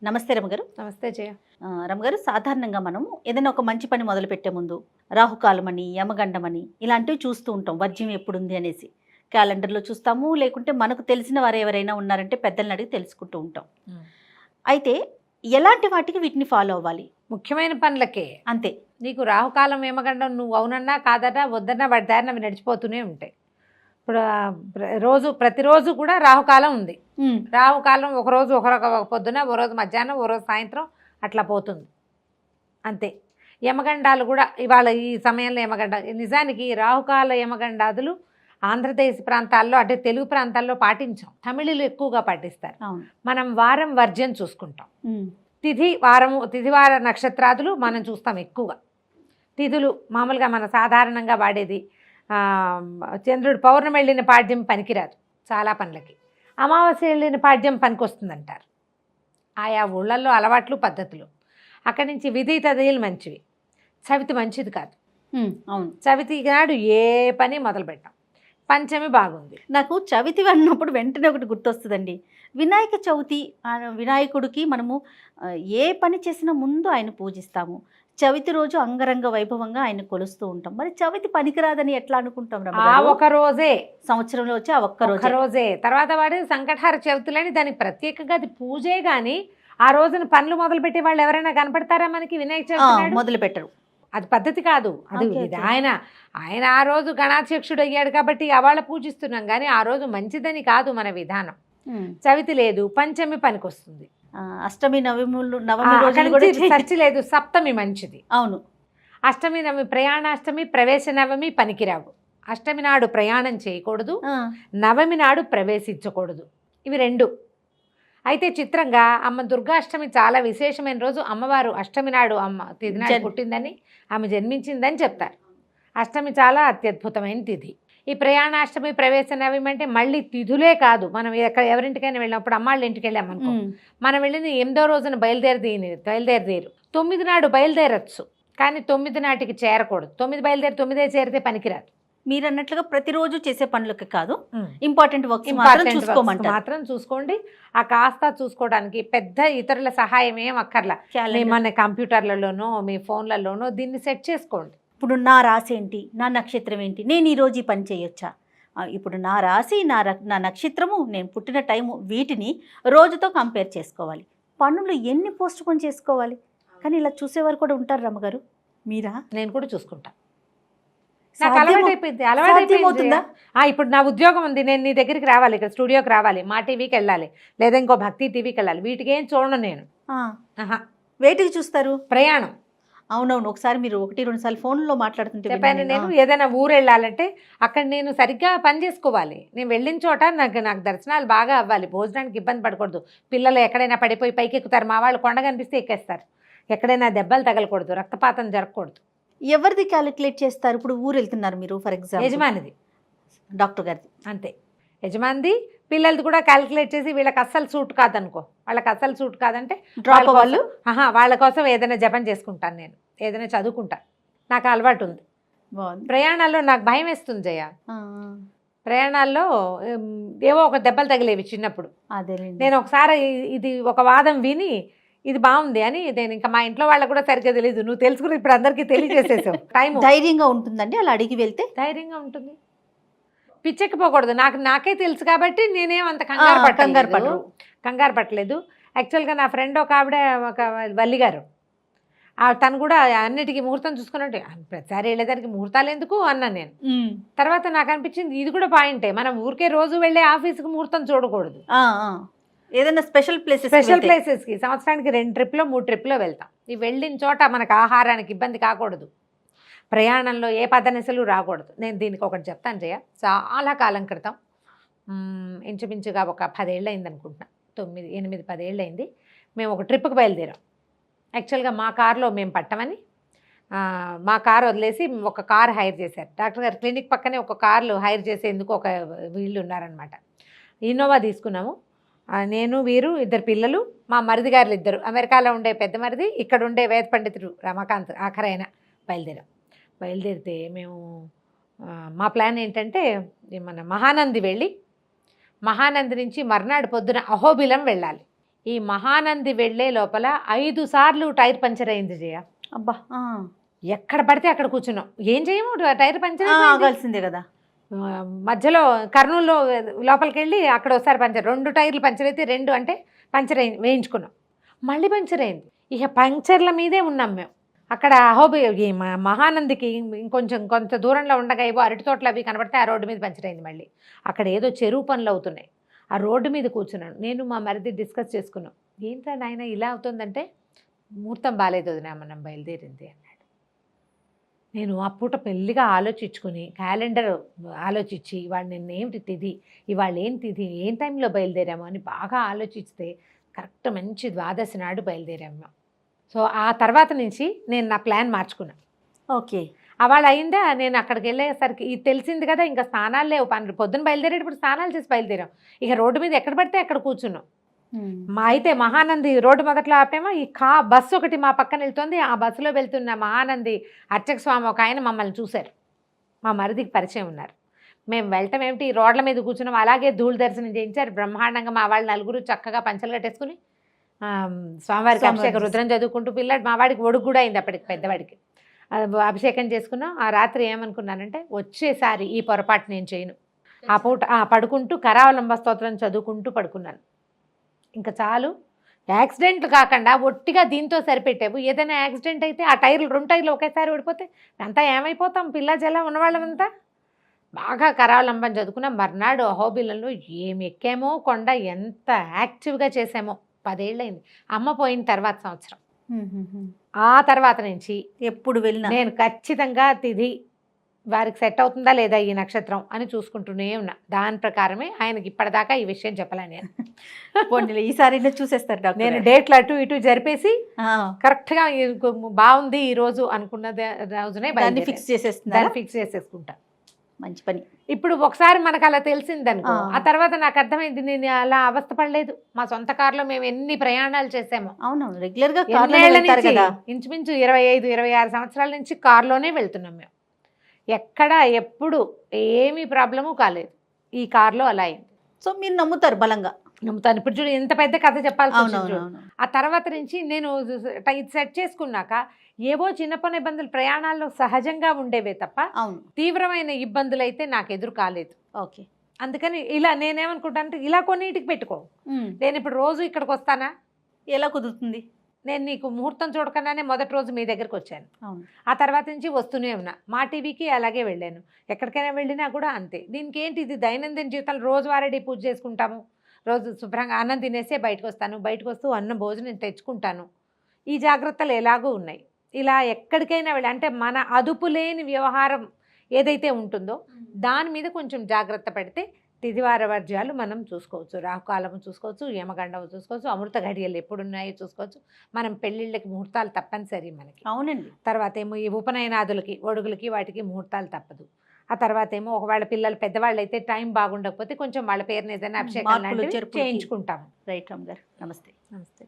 నమస్తే రమగారు. నమస్తే జయ. రమగారు, సాధారణంగా మనము ఏదైనా ఒక మంచి పని మొదలు పెట్టే ముందు రాహుకాలమని, యమగండమని ఇలాంటివి చూస్తూ ఉంటాం. వర్జ్యం ఎప్పుడుంది అనేసి క్యాలెండర్లో చూస్తాము, లేకుంటే మనకు తెలిసిన వారు ఎవరైనా ఉన్నారంటే పెద్దల్ని అడిగి తెలుసుకుంటూ ఉంటాం. అయితే ఎలాంటి వాటికి వీటిని ఫాలో అవ్వాలి? ముఖ్యమైన పనులకే అంతే. నీకు రాహుకాలం ఏమగండం, నువ్వు అవునన్నా కాదన్నా వద్దన్నా వాటి దారిని అవి నడిచిపోతూనే ఉంటాయి. ఇప్పుడు ప్రతిరోజు కూడా రాహుకాలం ఉంది. రాహుకాలం ఒకరోజు ఒక పొద్దున, ఓ రోజు మధ్యాహ్నం, ఓ రోజు సాయంత్రం అట్లా పోతుంది అంతే. యమగండాలు కూడా ఇవాళ ఈ సమయంలో యమగండ, నిజానికి రాహుకాల యమగండాదులు ఆంధ్రదేశ్ ప్రాంతాల్లో అంటే తెలుగు ప్రాంతాల్లో పాటించాం, తమిళులు ఎక్కువగా పాటిస్తారు. మనం వారం వర్జ్యం చూసుకుంటాం. తిథివార నక్షత్రాదులు మనం చూస్తాం ఎక్కువగా. తిథులు మామూలుగా మన సాధారణంగా వాడేది చంద్రుడు పౌర్ణమి వెళ్ళిన పాడ్యం పనికిరాదు చాలా పనులకి, అమావాస్య వెళ్ళిన పాడ్యం పనికొస్తుందంటారు. ఆయా ఊళ్ళల్లో అలవాట్లు పద్ధతులు. అక్కడి నుంచి విధి తదిలు మంచివి, చవితి మంచిది కాదు. అవును, చవితి నాడు ఏ పని మొదలు పెట్టాం. పంచమి బాగుంది. నాకు చవితి అన్నప్పుడు వెంటనే ఒకటి గుర్తొస్తుందండి, వినాయక చవితి. వినాయకుడికి మనము ఏ పని చేసినా ముందు ఆయన పూజిస్తాము. చవితి రోజు అంగరంగ వైభవంగా ఆయన కొలుస్తూ ఉంటాం. మరి చవితి పనికిరాదని ఎట్లా అనుకుంటాం? ఆ ఒక రోజే సంవత్సరంలో వచ్చి ఆ ఒక్క రోజే. తర్వాత వాడి సంకటహార చవితులని దానికి ప్రత్యేకంగా అది పూజే. గాని ఆ రోజున పనులు మొదలు పెట్టే వాళ్ళు ఎవరైనా కనపడతారా మనకి? వినాయక చవితి మొదలు పెట్టరు. అది పద్ధతి కాదు. అది ఆయన ఆ రోజు గణాధ్యక్షుడు అయ్యాడు కాబట్టి అవాళ పూజిస్తున్నాం, కానీ ఆ రోజు మంచిదని కాదు మన విధానం. చవితి లేదు, పంచమి పనికొస్తుంది. అష్టమి నవమి ఖర్చు లేదు, సప్తమి మంచిది. అవును. అష్టమి నవమి, ప్రయాణాష్టమి, ప్రవేశ నవమి పనికిరావు. అష్టమి నాడు ప్రయాణం చేయకూడదు, నవమి నాడు ప్రవేశించకూడదు. ఇవి రెండు. అయితే చిత్రంగా అమ్మ దుర్గాష్టమి చాలా విశేషమైన రోజు. అమ్మవారు అష్టమి నాడు తిథి నాడు పుట్టిందని, ఆమె జన్మించిందని చెప్తారు. అష్టమి చాలా అత్యద్భుతమైన తిథి. ఈ ప్రయాణాష్టమి, ప్రవేశ నవమి అంటే మళ్ళీ తిథులే కాదు, మనం ఎవరింటికైనా వెళ్ళినప్పుడు అమ్మాళ్ళ ఇంటికి వెళ్ళామనుకో, మనం వెళ్ళింది 8వ రోజున బయలుదేరదేరు. 9 నాడు బయలుదేరచ్చు, కానీ 9 నాటికి చేరకూడదు. 9 బయలుదేరి 9 చేరితే పనికిరాదు. మీరు అన్నట్లుగా ప్రతిరోజు చేసే పనులకి కాదు, ఇంపార్టెంట్ వర్క్స్ మాత్రం చూసుకోండి. ఆ కాస్త చూసుకోవడానికి పెద్ద ఇతరుల సహాయం ఏం అక్కర్లా. మన కంప్యూటర్లలోనో మీ ఫోన్లలోనో దీన్ని సెట్ చేసుకోండి. ఇప్పుడు నా రాశి ఏంటి, నా నక్షత్రం ఏంటి, నేను ఈరోజు ఈ పని చేయొచ్చా? ఇప్పుడు నా రాశి, నా నక్షత్రము, నేను పుట్టిన టైము, వీటిని రోజుతో కంపేర్ చేసుకోవాలి. పనులు ఎన్ని పోస్ట్ పోన్ చేసుకోవాలి? కానీ ఇలా చూసేవారు కూడా ఉంటారు రమ్మగారు. మీరా? నేను కూడా చూసుకుంటా. నాకు అలవాటైపోయింది. ఇప్పుడు నా ఉద్యోగం ఉంది, నేను నీ దగ్గరికి రావాలి, ఇక్కడ స్టూడియోకి రావాలి, మా టీవీకి వెళ్ళాలి, లేదా ఇంకో భక్తి టీవీకి వెళ్ళాలి. వీటికి ఏం చూడను నేను. వేటికి చూస్తారు? ప్రయాణం. అవునవును, ఒకసారి మీరు 1-2 సార్లు ఫోన్లో మాట్లాడుతుంటే చెప్పాను. నేను ఏదైనా ఊరు వెళ్ళాలంటే అక్కడ నేను సరిగ్గా పని చేసుకోవాలి. నేను వెళ్ళిన చోట నాకు దర్శనాలు బాగా అవ్వాలి, భోజనానికి ఇబ్బంది పడకూడదు. పిల్లలు ఎక్కడైనా పడిపోయి పైకి ఎక్కుతారు, మా వాళ్ళు కొండ కనిపిస్తే ఎక్కేస్తారు. ఎక్కడైనా దెబ్బలు తగలకూడదు, రక్తపాతం జరగకూడదు. ఎవరిది క్యాలిక్యులేట్ చేస్తారు? ఇప్పుడు ఊరు వెళ్తున్నారు మీరు, ఫర్ ఎగ్జాంపుల్ యజమానిది, డాక్టర్ గారిది అంతే. యజమానిది, పిల్లలది కూడా క్యాలిక్యులేట్ చేసి వీళ్ళకి అస్సలు సూట్ కాదనుకో, వాళ్ళకి అస్సలు సూట్ కాదంటే డ్రాప్ వాళ్ళు వాళ్ళ కోసం ఏదైనా జపం చేసుకుంటాను, నేను ఏదైనా చదువుకుంటా. నాకు అలవాటు ఉంది. ప్రయాణాల్లో నాకు భయం వేస్తుంది జయ. ప్రయాణాల్లో ఏవో ఒక దెబ్బలు తగిలేవి చిన్నప్పుడు. నేను ఒకసారి ఇది ఒక వాదం విని ఇది బాగుంది అని నేను ఇంకా మా ఇంట్లో వాళ్ళకు కూడా సరిగ్గా తెలియదు, నువ్వు తెలుసుకుని ఇప్పుడు అందరికీ తెలియజేసేసావు. టైం ధైర్యంగా ఉంటుందండి అలా అడిగి వెళ్తే? ధైర్యంగా ఉంటుంది, పిచ్చెక్కిపోకూడదు. నాకే తెలుసు కాబట్టి నేనేం అంత కంగారు పట్టలేదు. యాక్చువల్గా నా ఫ్రెండ్ ఒక ఆవిడ, ఒక వల్లి గారు, తను కూడా అన్నిటికీ ముహూర్తం చూసుకున్నట్టు, ప్రతిసారి వెళ్ళేదానికి ముహూర్తాలు ఎందుకు అన్నా నేను. తర్వాత నాకు అనిపించింది ఇది కూడా పాయింటే, మనం ఊరికే రోజు వెళ్ళే ఆఫీస్కి ముహూర్తం చూడకూడదు. ఏదైనా స్పెషల్ ప్లేసెస్కి సంవత్సరానికి 2 ట్రిప్లో 3 ట్రిప్లో వెళ్తాం. ఈ వెళ్ళిన చోట మనకు ఆహారానికి ఇబ్బంది కాకూడదు, ప్రయాణంలో ఏ పదనిసలు రాకూడదు. నేను దీనికి ఒకటి చెప్తాను జయ. చాలా కాలం క్రితం, ఇంచుమించుగా ఒక 10 ఏళ్ళు అయింది అనుకుంటున్నా, 9, 8, 10 ఏళ్ళు అయింది. మేము ఒక ట్రిప్కి బయలుదేరాం. యాక్చువల్గా మా కారులో మేము పట్టమని మా కారు వదిలేసి ఒక కార్ హైర్ చేశారు. డాక్టర్ గారు క్లినిక్ పక్కనే ఒక కార్లు హైర్ చేసేందుకు ఒక వీళ్ళు ఉన్నారనమాట. ఇన్నోవా తీసుకున్నాము. నేను, వీరు, 2 పిల్లలు, మా మరిది గారులు 2, అమెరికాలో ఉండే పెద్ద మరిది, ఇక్కడ ఉండే వేద పండితుడు రమాకాంత్ ఆఖరైన. బయలుదేరితే మేము మా ప్లాన్ ఏంటంటే మన మహానంది వెళ్ళి, మహానంది నుంచి మర్నాడు పొద్దున అహోబిలం వెళ్ళాలి. ఈ మహానంది వెళ్ళే లోపల 5 సార్లు టైర్ పంచర్ అయింది జయ. అబ్బా ఎక్కడ పడితే అక్కడ కూర్చున్నాం, ఏం చేయము, టైర్ పంచర్ ఆగాల్సిందే కదా. మధ్యలో కర్నూలులో లోపలికి వెళ్ళి అక్కడ ఒకసారి పంచర్, 2 టైర్లు పంచర్ అయితే 2 అంటే పంచర్ అయింది, వేయించుకున్నాం, మళ్ళీ పంచర్ అయింది. ఇక పంచర్ల మీదే ఉన్నాం మేము. అక్కడ ఈ మహానందికి కొంత దూరంలో ఉండగా ఏవో అరటి తోటలు అవి కనబడితే ఆ రోడ్డు మీద పంచర్ అయింది. మళ్ళీ అక్కడ ఏదో చెరువు పనులు అవుతున్నాయి, ఆ రోడ్డు మీద కూర్చున్నాను, నేను మా మరిది డిస్కస్ చేసుకున్నాం. ఏంటంటే నాయన ఇలా అవుతుందంటే ముహూర్తం బాగాలేదు వదినా మనం బయలుదేరింది అన్నాడు. నేను ఆ పూట పెళ్ళిగా ఆలోచించుకుని క్యాలెండర్ ఆలోచించి ఇవాళ నిన్నేమిటి తిథి, ఇవాళ ఏం తిథి, ఏం టైంలో బయలుదేరాము అని బాగా ఆలోచిస్తే కరెక్ట్ మంచి ద్వాదశి నాడు బయలుదేరాము. సో ఆ తర్వాత నుంచి నేను నా ప్లాన్ మార్చుకున్నాను. ఓకే, అవాళ అయిందా, నేను అక్కడికి వెళ్ళేసరికి ఇది తెలిసింది కదా, ఇంకా స్నానాలు లేవు, పొద్దున బయలుదేరేటప్పుడు స్నానాలు చేసి బయలుదేరాం. ఇక రోడ్డు మీద ఎక్కడ పడితే అక్కడ కూర్చున్నాం. అయితే మహానంది రోడ్డు మొదట్లో ఆపేమో, ఈ బస్సు ఒకటి మా పక్కన వెళ్తుంది, ఆ బస్సులో వెళ్తున్న మహానంది అర్చక స్వామి ఒక ఆయన మమ్మల్ని చూశారు, మా మరిదికి పరిచయం ఉన్నారు. మేము వెళ్ళటం ఏమిటి, రోడ్ల మీద కూర్చున్నాం, అలాగే ధూళి దర్శనం చేయించారు బ్రహ్మాండంగా. మా వాళ్ళు నలుగురు చక్కగా పంచలు కట్టేసుకుని స్వామివారికి అభిషేకం రుద్రం చదువుకుంటూ, పిల్లాడు మా వాడికి ఒడుగు కూడా అయింది అప్పటికి, పెద్దవాడికి అభిషేకం చేసుకున్నాం. ఆ రాత్రి ఏమనుకున్నానంటే వచ్చేసారి ఈ పొరపాటు నేను చేయను. ఆ పూట పడుకుంటూ కరావలంబ స్తోత్రం చదువుకుంటూ పడుకున్నాను. ఇంకా చాలు, యాక్సిడెంట్లు కాకుండా ఒట్టిగా దీంతో సరిపెట్టావు. ఏదైనా యాక్సిడెంట్ అయితే ఆ టైర్లు 2 టైర్లు ఒకేసారి ఓడిపోతే అంతా ఏమైపోతాం, పిల్ల జల ఉన్నవాళ్ళమంతా. బాగా కరావలంబం చదువుకున్నాం. మర్నాడు అహోబిలంలో ఏమి ఎక్కామో కొండ, ఎంత యాక్టివ్గా చేసామో. 10 ఏళ్ళైంది అమ్మ పోయిన తర్వాత సంవత్సరం. ఆ తర్వాత నుంచి ఎప్పుడు వెళ్ళినా నేను ఖచ్చితంగా తిథి వారికి సెట్ అవుతుందా లేదా ఈ నక్షత్రం అని చూసుకుంటూనే ఉన్నా. దాని ప్రకారమే ఆయనకి ఇప్పటిదాకా ఈ విషయం చెప్పలే నేను. ఈసారి చూసేస్తారు డాక్టర్. నేను డేట్లు అటు ఇటు జరిపేసి కరెక్ట్గా బాగుంది ఈ రోజు అనుకున్న రోజునే ఫిక్స్ చేసేస్తున్నా, ఫిక్స్ చేసేసుకుంటా. మంచి పని. ఇప్పుడు ఒకసారి మనకు అలా తెలిసిందనుకో, ఆ తర్వాత నాకు అర్థమైంది నేను అలా అవస్థ పడలేదు. మా సొంత కారులో మేము ఎన్ని ప్రయాణాలు చేసాము. అవునవును, రెగ్యులర్ గా ఇంచుమించు 25-26 సంవత్సరాల నుంచి కారులోనే వెళ్తున్నాం మేము. ఎక్కడ ఎప్పుడు ఏమీ ప్రాబ్లము కాలేదు, ఈ కారులో అలా అయింది. సో మీరు నమ్ముతారు, బలంగా నమ్ముతాను. ఇప్పుడు చూడు ఎంత పెద్ద కథ చెప్పాల్సి వచ్చింది. ఆ తర్వాత నుంచి నేను ఇది సెట్ చేసుకున్నాక ఏవో చిన్నపని ఇబ్బందులు ప్రయాణాల్లో సహజంగా ఉండేవే తప్ప తీవ్రమైన ఇబ్బందులు అయితే నాకు ఎదురు కాలేదు. ఓకే, అందుకని ఇలా నేనేమనుకుంటానంటే ఇలా కొన్నిటికి పెట్టుకో. నేను ఇప్పుడు రోజు ఇక్కడికి వస్తానా, ఎలా కుదురుతుంది? నేను నీకు ముహూర్తం చూడకుండానే మొదటి రోజు మీ దగ్గరికి వచ్చాను. ఆ తర్వాత నుంచి వస్తూనే ఉన్నా. మా టీవీకి అలాగే వెళ్ళాను, ఎక్కడికైనా వెళ్ళినా కూడా అంతే. దీనికి ఏంటి, ఇది దైనందిన జీవితాలు రోజువారీ పూజ చేసుకుంటాము. రోజు శుభ్రంగా అన్నం తినేసే బయటకు వస్తాను, బయటకు వస్తూ అన్నం భోజనం తెచ్చుకుంటాను. ఈ జాగ్రత్తలు ఎలాగూ ఉన్నాయి. ఇలా ఎక్కడికైనా వెళ్ళి అంటే మన అదుపు లేని వ్యవహారం ఏదైతే ఉంటుందో దాని మీద కొంచెం జాగ్రత్త పడితే తిథివార వర్జ్యాలు మనం చూసుకోవచ్చు. రాహుకాలము చూసుకోవచ్చు, యమగండము చూసుకోవచ్చు, అమృత ఘడియలు ఎప్పుడున్నాయో చూసుకోవచ్చు. మనం పెళ్ళిళ్ళకి ముహూర్తాలు తప్పనిసరి మనకి. అవునండి. తర్వాత ఏమో ఈ ఉపనయనాదులకి, ఒడుగులకి, వాటికి ముహూర్తాలు తప్పదు. ఆ తర్వాత ఏమో ఒకవేళ పిల్లలు పెద్దవాళ్ళు అయితే టైం బాగుండకపోతే కొంచెం వాళ్ళ పేరుని ఏదైనా అభిషేకాలు చేయించుకుంటాము. రైట్ రామ్ గారు, నమస్తే. నమస్తే.